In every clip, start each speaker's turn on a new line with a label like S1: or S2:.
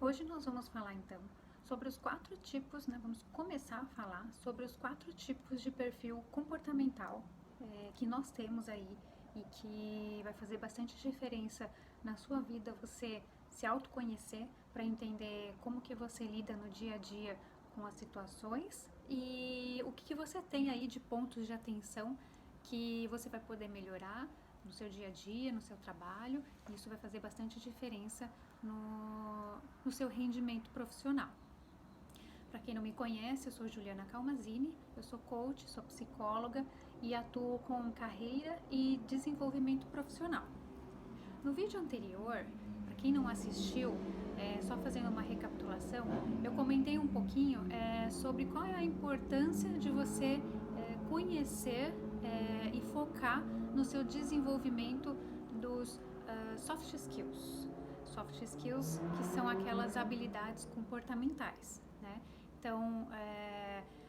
S1: Hoje nós vamos falar então sobre os 4 tipos, né? Vamos começar a falar sobre os 4 tipos de perfil comportamental que nós temos aí e que vai fazer bastante diferença na sua vida você se autoconhecer para entender como que você lida no dia a dia com as situações e o que você tem aí de pontos de atenção que você vai poder melhorar no seu dia a dia, no seu trabalho, e isso vai fazer bastante diferença no seu rendimento profissional. Para quem não me conhece, eu sou Juliana Calmazini, eu sou coach, sou psicóloga e atuo com carreira e desenvolvimento profissional. No vídeo anterior, para quem não assistiu, só fazendo uma recapitulação, eu comentei um pouquinho sobre qual é a importância de você conhecer e focar no seu desenvolvimento dos soft skills. Soft skills que são aquelas habilidades comportamentais, né? Então,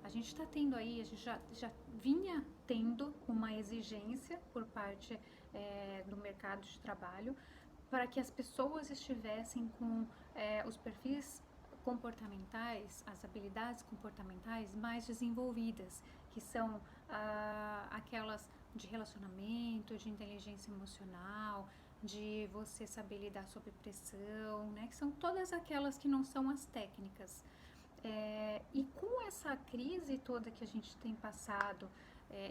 S1: a gente está tendo aí, a gente já vinha tendo uma exigência por parte do mercado de trabalho para que as pessoas estivessem com os perfis comportamentais, as habilidades comportamentais mais desenvolvidas, que são aquelas de relacionamento, de inteligência emocional, de você saber lidar sob pressão, né? Que são todas aquelas que não são as técnicas. E com essa crise toda que a gente tem passado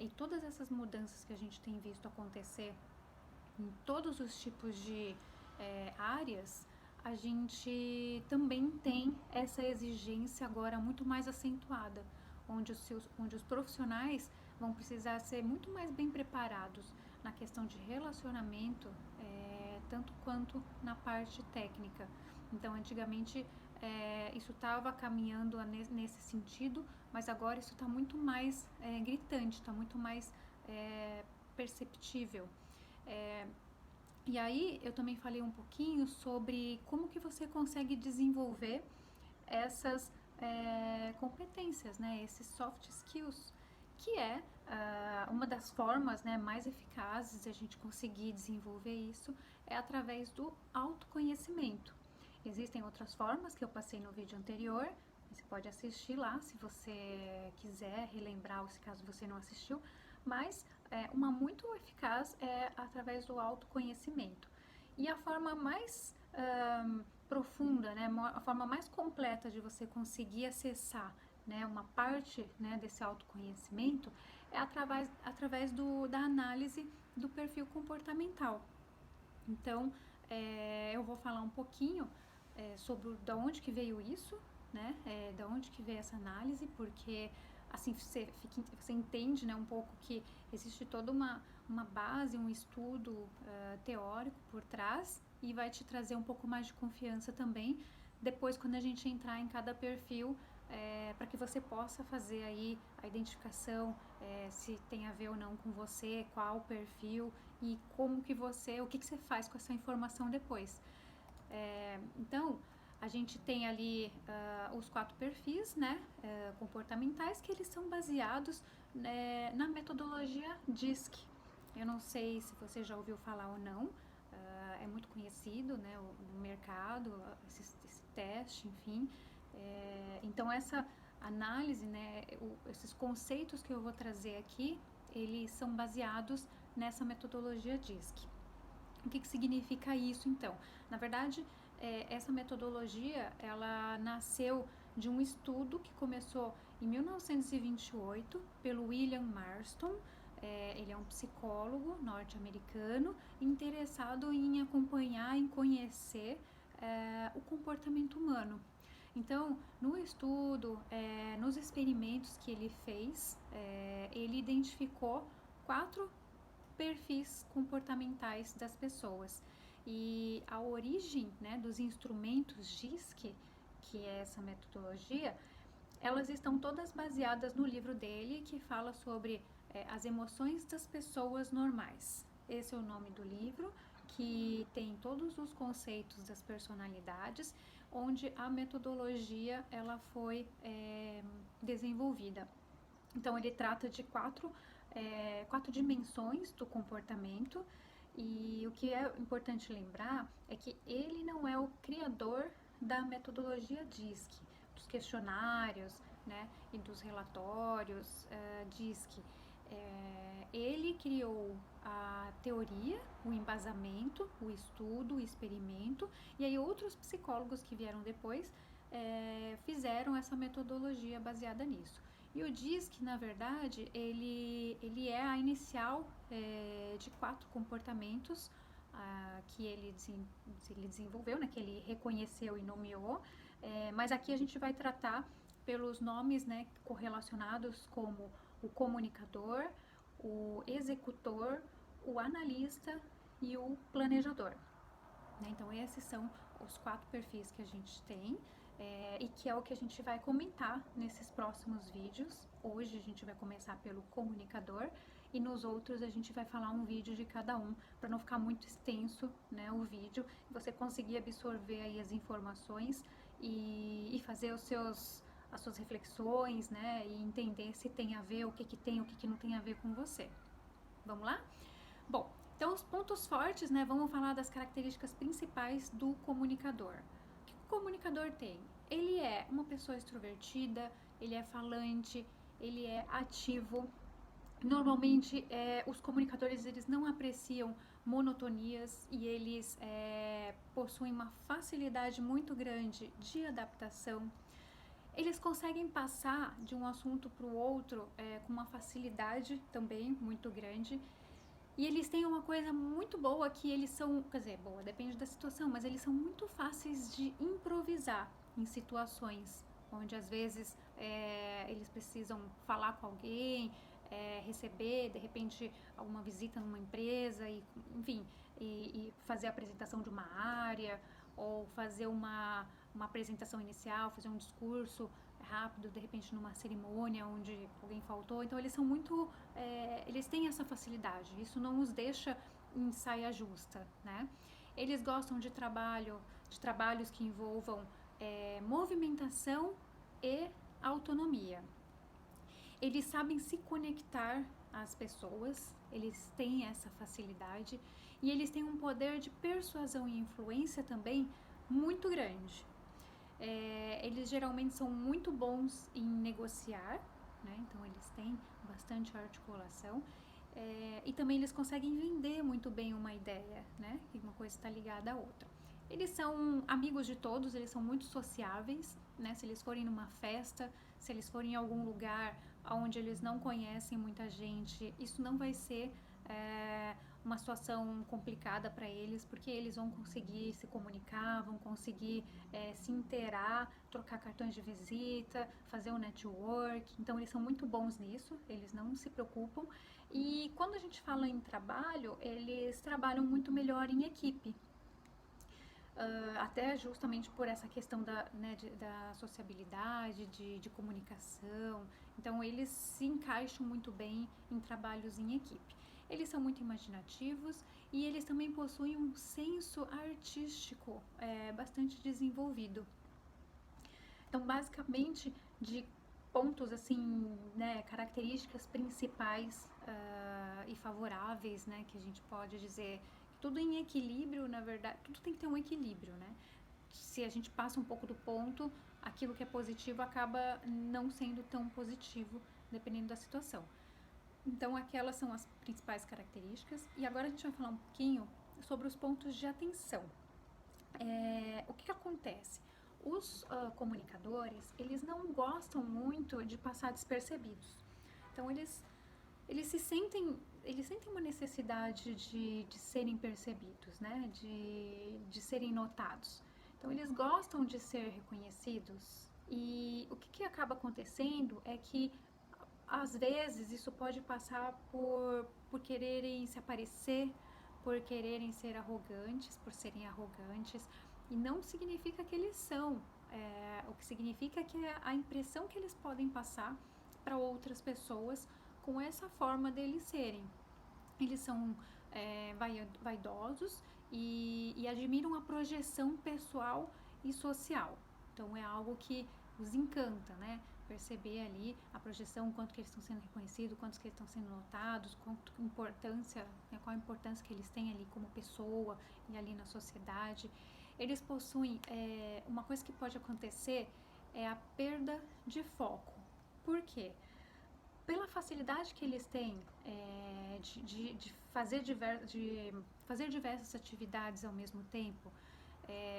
S1: e todas essas mudanças que a gente tem visto acontecer em todos os tipos de áreas, a gente também tem essa exigência agora muito mais acentuada, onde os profissionais vão precisar ser muito mais bem preparados na questão de relacionamento, tanto quanto na parte técnica. Então, antigamente, isso estava caminhando nesse sentido, mas agora isso está muito mais gritante, está muito mais perceptível. E aí eu também falei um pouquinho sobre como que você consegue desenvolver essas competências, né, esses soft skills, que é uma das formas, né, mais eficazes de a gente conseguir desenvolver isso é através do autoconhecimento. Existem outras formas que eu passei no vídeo anterior, você pode assistir lá se você quiser relembrar, ou se caso você não assistiu, mas uma muito eficaz é através do autoconhecimento. E a forma mais profunda, né, a forma mais completa de você conseguir acessar, né, uma parte, né, desse autoconhecimento é através da análise do perfil comportamental. Então, eu vou falar um pouquinho sobre de onde que veio isso, né, de onde que veio essa análise, porque assim você entende, né, um pouco que existe toda uma base, um estudo teórico por trás e vai te trazer um pouco mais de confiança também depois quando a gente entrar em cada perfil para que você possa fazer aí a identificação se tem a ver ou não com você, qual o perfil e como que o que você faz com essa informação depois. Então, a gente tem ali os 4 perfis, né, comportamentais, que eles são baseados na metodologia DISC. Eu não sei se você já ouviu falar ou não, é muito conhecido, né, no mercado, esse teste, enfim. Então, essa análise, né, esses conceitos que eu vou trazer aqui, eles são baseados nessa metodologia DISC. O que significa isso, então? Na verdade, essa metodologia, ela nasceu de um estudo que começou em 1928 pelo William Marston. Ele é um psicólogo norte-americano interessado em acompanhar, em conhecer o comportamento humano. Então, no estudo, nos experimentos que ele fez, ele identificou 4 perfis comportamentais das pessoas. E a origem, né, dos instrumentos DISC, que é essa metodologia, elas estão todas baseadas no livro dele, que fala sobre as emoções das pessoas normais. Esse é o nome do livro, que tem todos os conceitos das personalidades, onde a metodologia ela foi desenvolvida. Então, ele trata de 4 dimensões do comportamento, e o que é importante lembrar é que ele não é o criador da metodologia DISC, dos questionários, né, e dos relatórios DISC. Ele criou a teoria, o embasamento, o estudo, o experimento, e aí outros psicólogos que vieram depois fizeram essa metodologia baseada nisso. E o DISC, na verdade, ele é a inicial de 4 comportamentos que ele desenvolveu, né, que ele reconheceu e nomeou, mas aqui a gente vai tratar pelos nomes, né, correlacionados como o comunicador, o executor, o analista e o planejador. Né? Então, esses são os 4 perfis que a gente tem e que é o que a gente vai comentar nesses próximos vídeos. Hoje a gente vai começar pelo comunicador e nos outros a gente vai falar um vídeo de cada um, para não ficar muito extenso, né, o vídeo, você conseguir absorver aí as informações e fazer as suas reflexões, né, e entender se tem a ver, o que tem, o que não tem a ver com você. Vamos lá? Bom, então os pontos fortes, né, vamos falar das características principais do comunicador. O que o comunicador tem? Ele é uma pessoa extrovertida, ele é falante, ele é ativo. Normalmente, os comunicadores, eles não apreciam monotonias e eles possuem uma facilidade muito grande de adaptação. Eles conseguem passar de um assunto para o outro com uma facilidade também muito grande. E eles têm uma coisa muito boa que eles são, quer dizer, boa, depende da situação, mas eles são muito fáceis de improvisar em situações onde às vezes eles precisam falar com alguém, receber de repente alguma visita numa empresa, e, enfim, e fazer a apresentação de uma área, ou fazer uma apresentação inicial, fazer um discurso rápido, de repente numa cerimônia onde alguém faltou. Então eles são muito, eles têm essa facilidade, isso não os deixa em saia justa, né? Eles gostam de trabalhos que envolvam movimentação e autonomia. Eles sabem se conectar às pessoas, eles têm essa facilidade e eles têm um poder de persuasão e influência também muito grande. Eles geralmente são muito bons em negociar, né? Então eles têm bastante articulação e também eles conseguem vender muito bem uma ideia, né? Que uma coisa está ligada à outra. Eles são amigos de todos, eles são muito sociáveis, né? Se eles forem numa festa, se eles forem em algum lugar onde eles não conhecem muita gente, isso não vai ser uma situação complicada para eles, porque eles vão conseguir se comunicar, vão conseguir se inteirar, trocar cartões de visita, fazer um network. Então eles são muito bons nisso, eles não se preocupam. E quando a gente fala em trabalho, eles trabalham muito melhor em equipe. Até justamente por essa questão da sociabilidade, de comunicação. Então, eles se encaixam muito bem em trabalhos em equipe. Eles são muito imaginativos e eles também possuem um senso artístico bastante desenvolvido. Então, basicamente, de pontos, assim, né, características principais e favoráveis, né, que a gente pode dizer, tudo em equilíbrio, na verdade, tudo tem que ter um equilíbrio, né? Se a gente passa um pouco do ponto, aquilo que é positivo acaba não sendo tão positivo, dependendo da situação. Então, aquelas são as principais características. E agora a gente vai falar um pouquinho sobre os pontos de atenção. O que acontece? Os comunicadores, eles não gostam muito de passar despercebidos. Então, eles sentem uma necessidade de serem percebidos, né? De serem notados. Então, eles gostam de ser reconhecidos. E o que acaba acontecendo é que, às vezes, isso pode passar por quererem se aparecer, por quererem ser arrogantes, por serem arrogantes. E não significa que eles são. O que significa que é a impressão que eles podem passar para outras pessoas com essa forma deles serem. Eles são vaidosos e admiram a projeção pessoal e social. Então é algo que os encanta, né? Perceber ali a projeção, quanto que eles estão sendo reconhecidos, quantos que eles estão sendo notados, qual a importância que eles têm ali como pessoa e ali na sociedade. eles possuem, uma coisa que pode acontecer é a perda de foco. Por quê? Pela facilidade que eles têm de fazer diversas atividades ao mesmo tempo,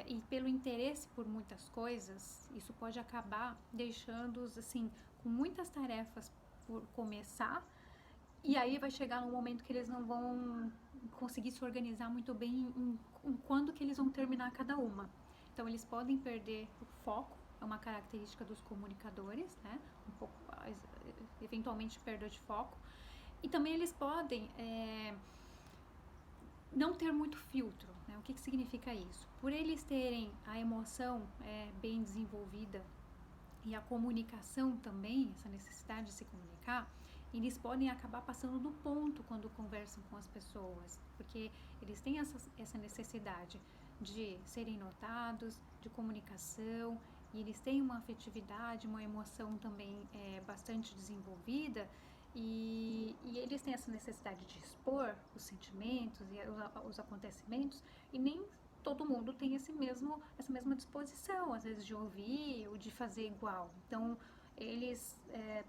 S1: e pelo interesse por muitas coisas, isso pode acabar deixando-os assim, com muitas tarefas por começar, e aí vai chegar um momento que eles não vão conseguir se organizar muito bem em quando que eles vão terminar cada uma. Então eles podem perder o foco, é uma característica dos comunicadores, né? Um pouco, eventualmente perda de foco. E também eles podem não ter muito filtro, né? O que significa isso? Por eles terem a emoção bem desenvolvida e a comunicação também, essa necessidade de se comunicar, eles podem acabar passando do ponto quando conversam com as pessoas, porque eles têm essa necessidade de serem notados, de comunicação, e eles têm uma afetividade, uma emoção também bastante desenvolvida, e eles têm essa necessidade de expor os sentimentos e os acontecimentos, e nem todo mundo tem essa mesma disposição, às vezes, de ouvir ou de fazer igual. Então, eles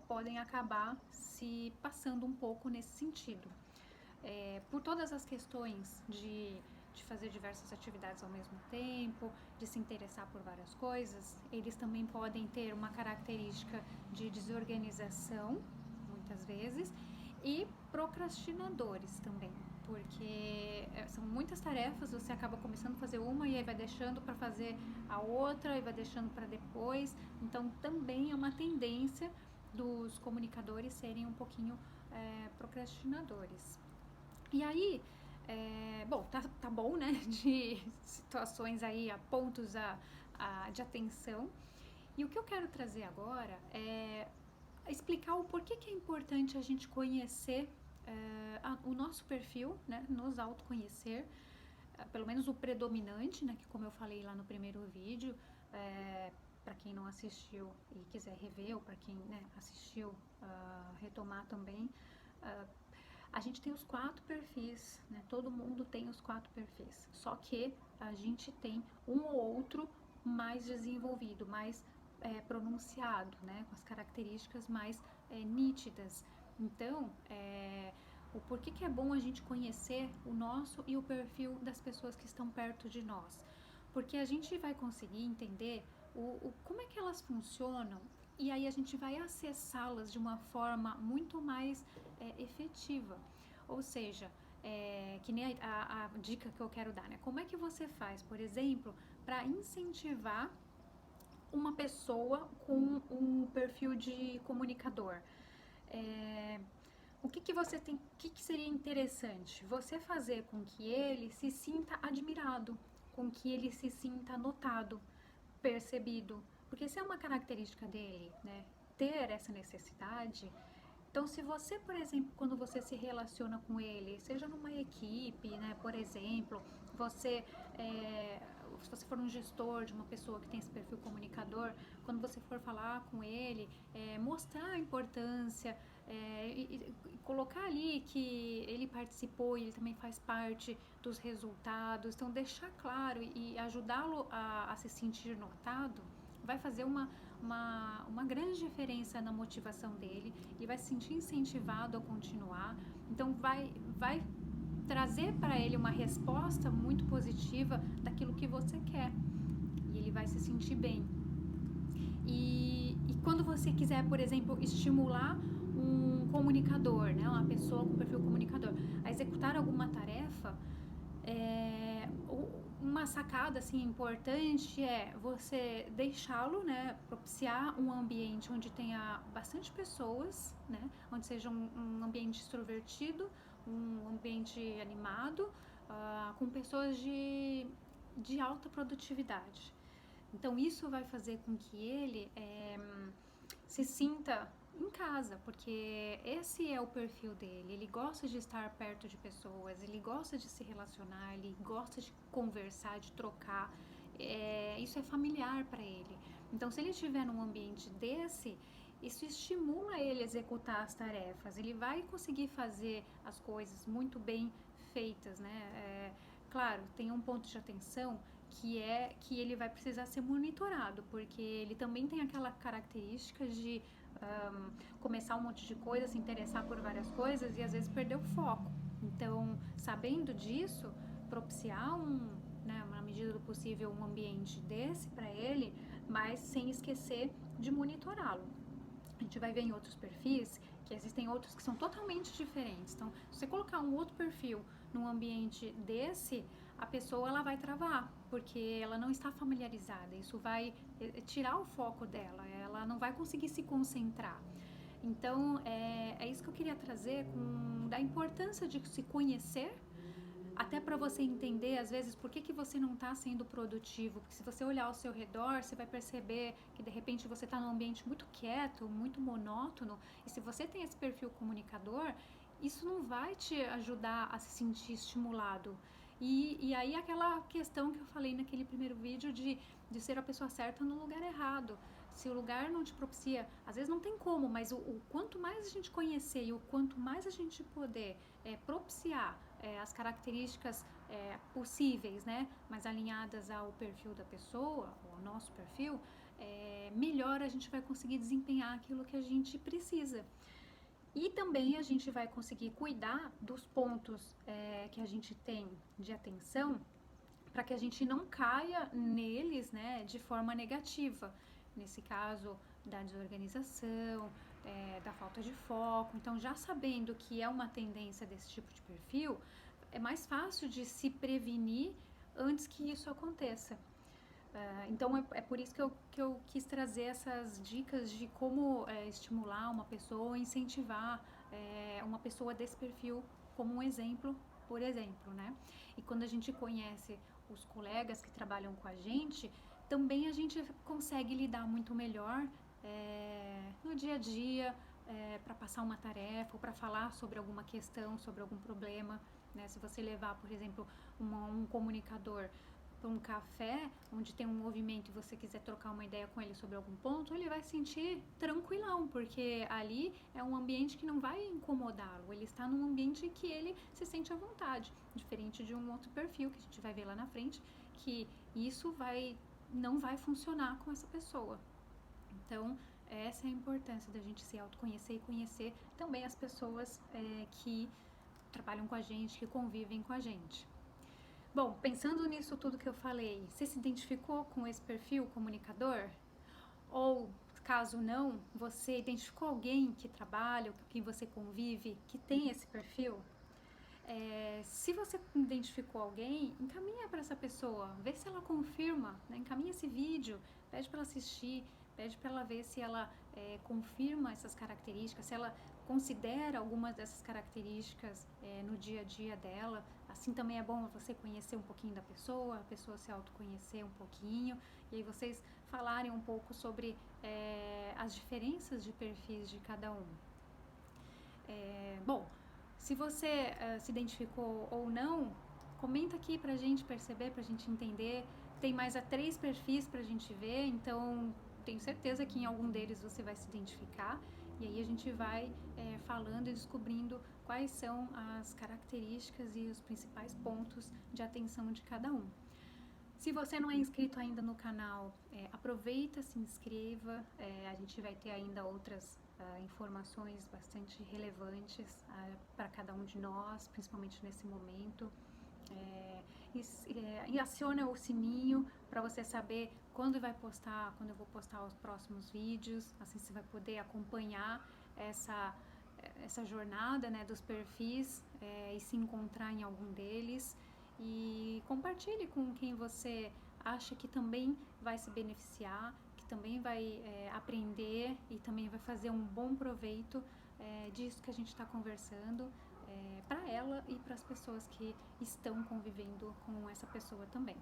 S1: podem acabar se passando um pouco nesse sentido. Por todas as questões de fazer diversas atividades ao mesmo tempo, de se interessar por várias coisas, eles também podem ter uma característica de desorganização, muitas vezes, e procrastinadores também, porque são muitas tarefas, você acaba começando a fazer uma e aí vai deixando para fazer a outra e vai deixando para depois, então também é uma tendência dos comunicadores serem um pouquinho procrastinadores. E aí, bom, tá bom, né, de situações aí, a pontos de atenção, e o que eu quero trazer agora é explicar o porquê que é importante a gente conhecer o nosso perfil, né, nos autoconhecer, pelo menos o predominante, né, que como eu falei lá no primeiro vídeo, para quem não assistiu e quiser rever, ou para quem, né, assistiu, retomar também, a gente tem os 4 perfis, né, todo mundo tem os 4 perfis, só que a gente tem um ou outro mais desenvolvido, mais pronunciado, né, com as características mais nítidas. Então, o porquê que é bom a gente conhecer o nosso e o perfil das pessoas que estão perto de nós? Porque a gente vai conseguir entender como é que elas funcionam, e aí a gente vai acessá-las de uma forma muito mais efetiva. Ou seja, que nem a dica que eu quero dar, né? Como é que você faz, por exemplo, para incentivar uma pessoa com um perfil de comunicador? O que você tem, o que seria interessante? Você fazer com que ele se sinta admirado, com que ele se sinta notado, percebido, porque se é uma característica dele, né, ter essa necessidade. Então, se você, por exemplo, quando você se relaciona com ele, seja numa equipe, né, por exemplo, se você for um gestor de uma pessoa que tem esse perfil comunicador, quando você for falar com ele, mostrar a importância, e colocar ali que ele participou e ele também faz parte dos resultados, então deixar claro e ajudá-lo a se sentir notado, vai fazer uma grande diferença na motivação dele e vai se sentir incentivado a continuar. Então vai trazer para ele uma resposta muito positiva daquilo que você quer e ele vai se sentir bem. E quando você quiser, por exemplo, estimular um comunicador, né, uma pessoa com perfil comunicador, a executar alguma tarefa, uma sacada assim importante é você deixá-lo, né, propiciar um ambiente onde tenha bastante pessoas, né, onde seja um ambiente extrovertido, um ambiente animado, com pessoas de alta produtividade. Então isso vai fazer com que ele se sinta em casa, porque esse é o perfil dele, ele gosta de estar perto de pessoas, ele gosta de se relacionar, ele gosta de conversar, de trocar, isso é familiar para ele. Então, se ele estiver num ambiente desse, isso estimula ele a executar as tarefas, ele vai conseguir fazer as coisas muito bem feitas, né? Claro, tem um ponto de atenção que ele vai precisar ser monitorado, porque ele também tem aquela característica de começar um monte de coisa, se interessar por várias coisas e às vezes perder o foco. Então, sabendo disso, propiciar né, na medida do possível, um ambiente desse para ele, mas sem esquecer de monitorá-lo. A gente vai ver em outros perfis que existem outros que são totalmente diferentes. Então, se você colocar um outro perfil num ambiente desse, a pessoa ela vai travar, porque ela não está familiarizada. Isso vai tirar o foco dela, ela não vai conseguir se concentrar. Então, é isso que eu queria trazer, da importância de se conhecer, até para você entender, às vezes, por que você não está sendo produtivo. Porque se você olhar ao seu redor, você vai perceber que, de repente, você está num ambiente muito quieto, muito monótono. E se você tem esse perfil comunicador, isso não vai te ajudar a se sentir estimulado. E aí aquela questão que eu falei naquele primeiro vídeo de ser a pessoa certa no lugar errado. Se o lugar não te propicia, às vezes não tem como, mas o quanto mais a gente conhecer e o quanto mais a gente poder propiciar as características possíveis, né, mas alinhadas ao perfil da pessoa, ou ao nosso perfil, melhor a gente vai conseguir desempenhar aquilo que a gente precisa. E também a gente vai conseguir cuidar dos pontos que a gente tem de atenção para que a gente não caia neles, né, de forma negativa. Nesse caso, da desorganização, da falta de foco. Então, já sabendo que é uma tendência desse tipo de perfil, é mais fácil de se prevenir antes que isso aconteça. Então, é por isso que eu quis trazer essas dicas de como estimular uma pessoa, incentivar uma pessoa desse perfil como um exemplo, por exemplo, né? E quando a gente conhece os colegas que trabalham com a gente, também a gente consegue lidar muito melhor no dia a dia, para passar uma tarefa ou para falar sobre alguma questão, sobre algum problema, né? Se você levar, por exemplo, um comunicador para um café onde tem um movimento e você quiser trocar uma ideia com ele sobre algum ponto, ele vai se sentir tranquilão, porque ali é um ambiente que não vai incomodá-lo, ele está num ambiente que ele se sente à vontade, diferente de um outro perfil que a gente vai ver lá na frente, que isso não vai funcionar com essa pessoa. Então, essa é a importância da gente se autoconhecer e conhecer também as pessoas que trabalham com a gente, que convivem com a gente. Bom, pensando nisso tudo que eu falei, você se identificou com esse perfil comunicador? Ou, caso não, você identificou alguém que trabalha, com quem você convive, que tem esse perfil? Se você identificou alguém, encaminha para essa pessoa, vê se ela confirma, né? Encaminha esse vídeo, pede para ela assistir, pede para ela ver se ela confirma essas características, se ela considera algumas dessas características no dia a dia dela. Assim também é bom você conhecer um pouquinho da pessoa, a pessoa se autoconhecer um pouquinho, e aí vocês falarem um pouco sobre as diferenças de perfis de cada um. Bom, se você se identificou ou não, comenta aqui pra gente perceber, pra gente entender. Tem mais 3 perfis pra gente ver, então tenho certeza que em algum deles você vai se identificar. E aí a gente vai falando e descobrindo quais são as características e os principais pontos de atenção de cada um. Se você não é inscrito ainda no canal, aproveita, se inscreva. A gente vai ter ainda outras informações bastante relevantes para cada um de nós, principalmente nesse momento. E aciona o sininho para você saber quando eu vou postar os próximos vídeos. Assim você vai poder acompanhar essa jornada, né, dos perfis e se encontrar em algum deles. E compartilhe com quem você acha que também vai se beneficiar, que também vai aprender e também vai fazer um bom proveito disso que a gente está conversando para ela e para as pessoas que estão convivendo com essa pessoa também.